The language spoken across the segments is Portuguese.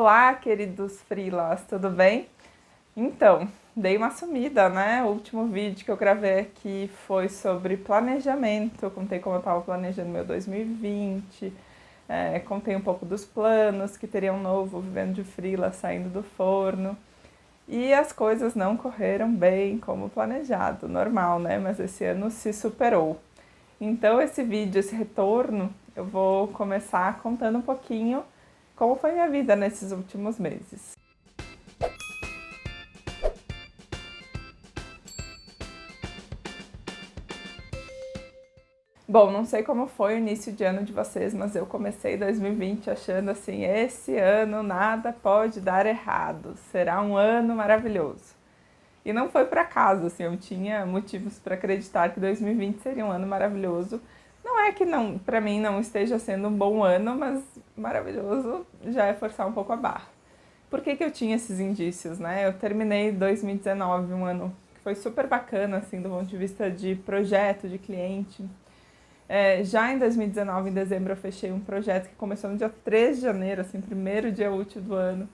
Olá, queridos freelas, tudo bem? Então, dei uma sumida, né? O último vídeo que eu gravei aqui foi sobre planejamento. Eu contei como eu estava planejando meu 2020, contei um pouco dos planos, que teria um novo vivendo de freela saindo do forno. E as coisas não correram bem como planejado, normal, né? Mas esse ano se superou. Então, esse vídeo, esse retorno, eu vou começar contando um pouquinho como foi minha vida nesses últimos meses. Bom, não sei como foi o início de ano de vocês, mas eu comecei 2020 achando assim, esse ano nada pode dar errado, será um ano maravilhoso. E não foi por acaso, assim, eu tinha motivos para acreditar que 2020 seria um ano maravilhoso. Não é que não, para mim não esteja sendo um bom ano, mas maravilhoso já é forçar um pouco a barra. Por que eu tinha esses indícios, né? Eu terminei 2019, um ano que foi super bacana, assim, do ponto de vista de projeto, de cliente. Já em 2019, em dezembro, eu fechei um projeto que começou no dia 3 de janeiro, assim, primeiro dia útil do ano.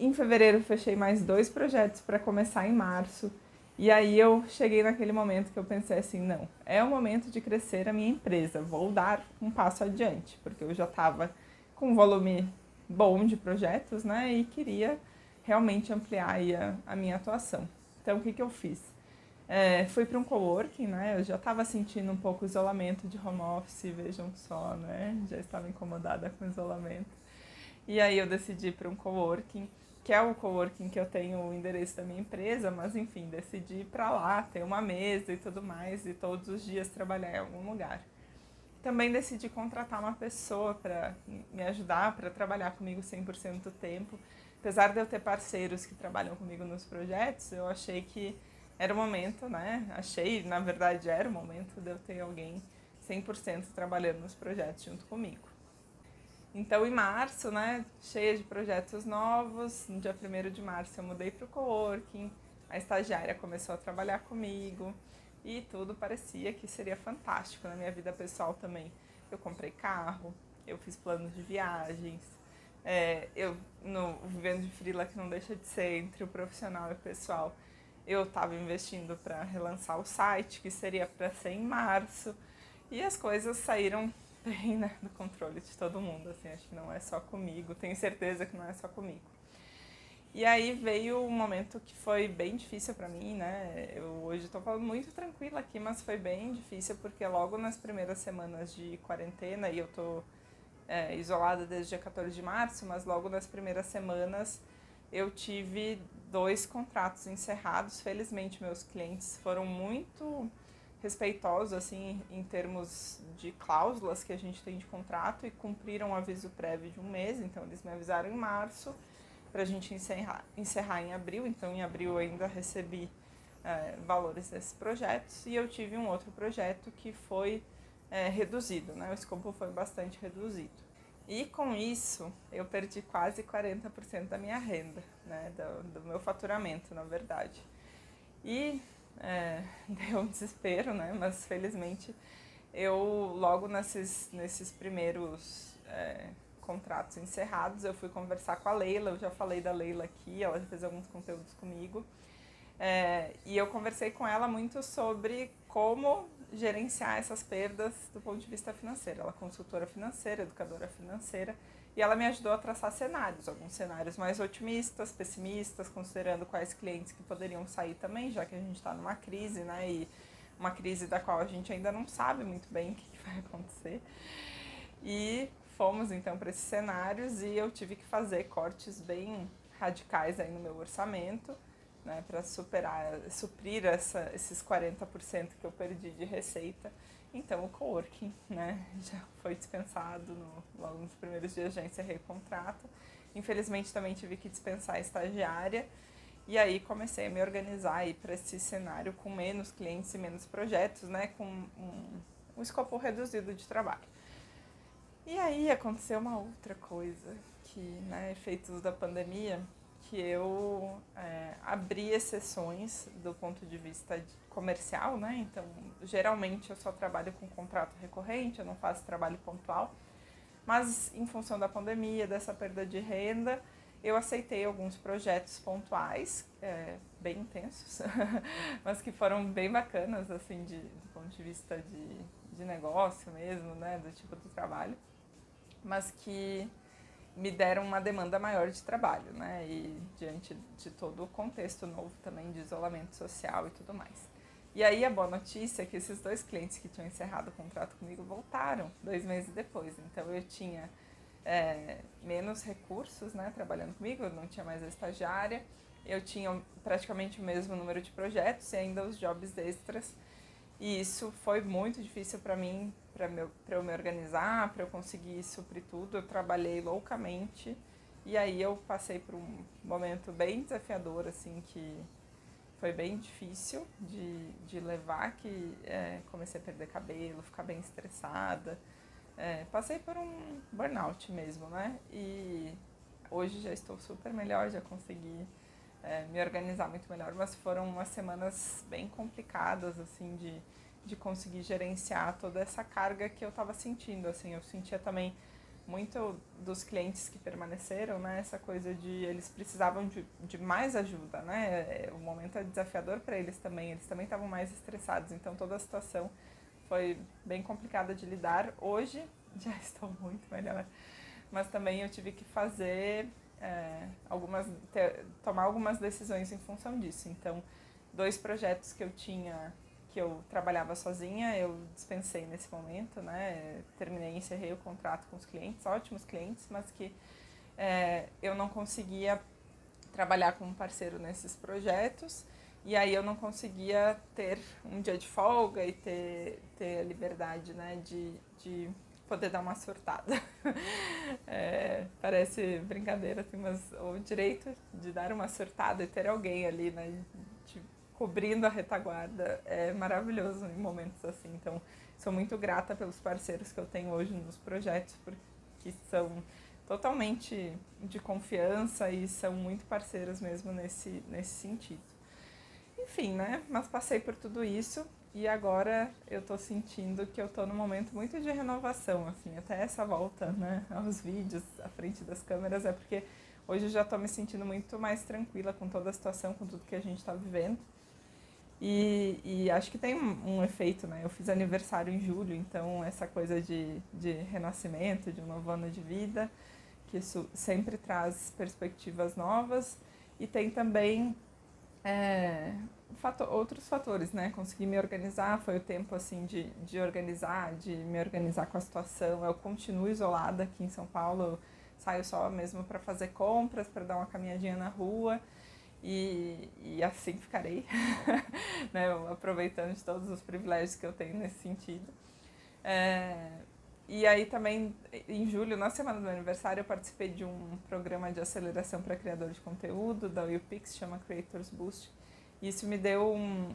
Em fevereiro, fechei mais 2 projetos para começar em março. E aí eu cheguei naquele momento que eu pensei assim, não, é o momento de crescer a minha empresa, vou dar um passo adiante, porque eu já estava com um volume bom de projetos, né, e queria realmente ampliar aí a minha atuação. Então, o que eu fiz? Fui para um coworking, né? Eu já estava sentindo um pouco o isolamento de home office, vejam só, né? Já estava incomodada com o isolamento. E aí eu decidi ir para um coworking, que é o coworking que eu tenho o endereço da minha empresa, mas enfim, decidi ir para lá, ter uma mesa e tudo mais, e todos os dias trabalhar em algum lugar. Também decidi contratar uma pessoa para me ajudar, para trabalhar comigo 100% do tempo. Apesar de eu ter parceiros que trabalham comigo nos projetos, eu achei que era o momento, né? Achei, na verdade, era o momento de eu ter alguém 100% trabalhando nos projetos junto comigo. Então, em março, né, cheia de projetos novos, no dia 1º de março eu mudei para o coworking, a estagiária começou a trabalhar comigo e tudo parecia que seria fantástico na minha vida pessoal também. Eu comprei carro, eu fiz planos de viagens, eu, no vivendo de freela, que não deixa de ser entre o profissional e o pessoal, eu estava investindo para relançar o site, que seria para ser em março, e as coisas saíram bem, né, do controle de todo mundo, assim, acho que não é só comigo, tenho certeza que não é só comigo. E aí veio um momento que foi bem difícil para mim, né, eu hoje estou falando muito tranquila aqui, mas foi bem difícil porque logo nas primeiras semanas de quarentena, e eu tô isolada desde o dia 14 de março, mas logo nas primeiras semanas eu tive 2 contratos encerrados. Felizmente meus clientes foram muito respeitosos assim em termos de cláusulas que a gente tem de contrato e cumpriram um aviso prévio de um mês, então eles me avisaram em março para a gente encerrar em abril, então em abril eu ainda recebi valores desses projetos e eu tive um outro projeto que foi reduzido, né? O escopo foi bastante reduzido. E com isso, eu perdi quase 40% da minha renda, né? Do meu faturamento, na verdade. E deu um desespero, né? Mas felizmente eu, logo nesses primeiros contratos encerrados, eu fui conversar com a Leila, eu já falei da Leila aqui, ela já fez alguns conteúdos comigo. E eu conversei com ela muito sobre como gerenciar essas perdas do ponto de vista financeiro. Ela é consultora financeira, educadora financeira, e ela me ajudou a traçar cenários, alguns cenários mais otimistas, pessimistas, considerando quais clientes que poderiam sair também, já que a gente está numa crise, né? E uma crise da qual a gente ainda não sabe muito bem o que vai acontecer. E fomos então para esses cenários e eu tive que fazer cortes bem radicais aí no meu orçamento, né, para suprir esses 40% que eu perdi de receita. Então o coworking, né, já foi dispensado logo nos primeiros dias, já encerrei o contrato. Infelizmente também tive que dispensar a estagiária e aí comecei a me organizar aí para esse cenário com menos clientes e menos projetos, né, com um escopo reduzido de trabalho. E aí aconteceu uma outra coisa, que, né, efeitos da pandemia, que eu abri exceções do ponto de vista comercial, né? Então, geralmente eu só trabalho com contrato recorrente, eu não faço trabalho pontual, Mas em função da pandemia, dessa perda de renda, eu aceitei alguns projetos pontuais, bem intensos, mas que foram bem bacanas, assim, do ponto de vista de negócio mesmo, né, do tipo do trabalho, mas que me deram uma demanda maior de trabalho, né, e diante de todo o contexto novo também de isolamento social e tudo mais. E aí a boa notícia é que esses 2 clientes que tinham encerrado o contrato comigo voltaram 2 meses depois, então eu tinha menos recursos, né, trabalhando comigo, eu não tinha mais a estagiária, eu tinha praticamente o mesmo número de projetos e ainda os jobs extras, e isso foi muito difícil para mim, para eu me organizar, para eu conseguir suprir tudo. Eu trabalhei loucamente e aí eu passei por um momento bem desafiador, assim, que foi bem difícil de levar, que comecei a perder cabelo, ficar bem estressada. Passei por um burnout mesmo, né? E hoje já estou super melhor, já consegui me organizar muito melhor, mas foram umas semanas bem complicadas, assim, de conseguir gerenciar toda essa carga que eu estava sentindo, assim. Eu sentia também muito dos clientes que permaneceram, né, essa coisa de eles precisavam de mais ajuda, né, o momento é desafiador para eles também estavam mais estressados, então toda a situação foi bem complicada de lidar. Hoje já estou muito melhor, mas também eu tive que fazer tomar algumas decisões em função disso. Então, 2 projetos que eu tinha, que eu trabalhava sozinha, eu dispensei nesse momento, né? Terminei, encerrei o contrato com os clientes, ótimos clientes, mas que eu não conseguia trabalhar como parceiro nesses projetos, e aí eu não conseguia ter um dia de folga e ter a liberdade, né, de poder dar uma surtada. Parece brincadeira, assim, mas o direito de dar uma surtada e ter alguém ali, né, cobrindo a retaguarda é maravilhoso em momentos assim. Então, sou muito grata pelos parceiros que eu tenho hoje nos projetos, porque são totalmente de confiança e são muito parceiros mesmo nesse sentido. Enfim, né? Mas passei por tudo isso e agora eu tô sentindo que eu tô num momento muito de renovação, assim, até essa volta, né, aos vídeos, à frente das câmeras, é porque hoje eu já tô me sentindo muito mais tranquila com toda a situação, com tudo que a gente tá vivendo. E acho que tem um efeito, né? Eu fiz aniversário em julho, então essa coisa de renascimento, de um novo ano de vida, que isso sempre traz perspectivas novas. E tem também outros fatores, né? Consegui me organizar, foi o tempo assim de organizar, de me organizar com a situação. Eu continuo isolada aqui em São Paulo, eu saio só mesmo para fazer compras, para dar uma caminhadinha na rua. E assim ficarei, né, aproveitando de todos os privilégios que eu tenho nesse sentido. E aí também, em julho, na semana do meu aniversário, eu participei de um programa de aceleração para criador de conteúdo da UPix, chama Creators Boost. E isso me deu um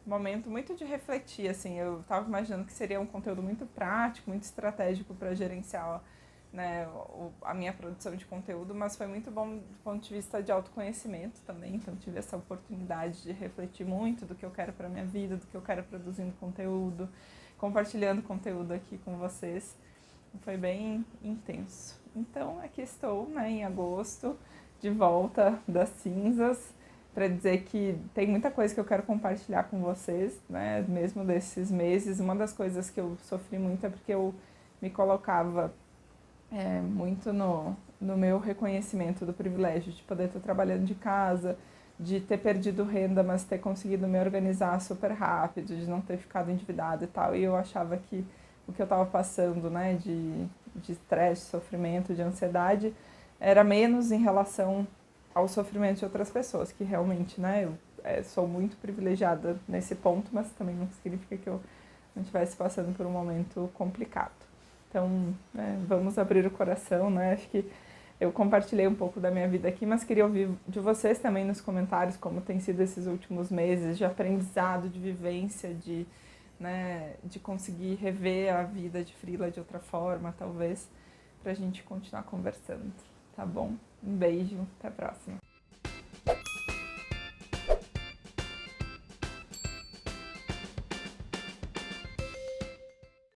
momento muito de refletir, assim, eu estava imaginando que seria um conteúdo muito prático, muito estratégico para gerenciar, né, a minha produção de conteúdo, mas foi muito bom do ponto de vista de autoconhecimento também, então tive essa oportunidade de refletir muito do que eu quero para minha vida, do que eu quero produzindo conteúdo, compartilhando conteúdo aqui com vocês, foi bem intenso. Então aqui estou, né, em agosto, de volta das cinzas, para dizer que tem muita coisa que eu quero compartilhar com vocês, né, mesmo desses meses. Uma das coisas que eu sofri muito é porque eu me colocava muito no meu reconhecimento do privilégio de poder estar trabalhando de casa, de ter perdido renda, mas ter conseguido me organizar super rápido, de não ter ficado endividada e tal. E eu achava que o que eu estava passando, né, de estresse, de sofrimento, de ansiedade, era menos em relação ao sofrimento de outras pessoas, que realmente, né, eu sou muito privilegiada nesse ponto, mas também não significa que eu não estivesse passando por um momento complicado. Então, vamos abrir o coração, né? Acho que eu compartilhei um pouco da minha vida aqui, mas queria ouvir de vocês também nos comentários como tem sido esses últimos meses de aprendizado, de vivência, de conseguir rever a vida de freela de outra forma, talvez, pra gente continuar conversando, tá bom? Um beijo, até a próxima.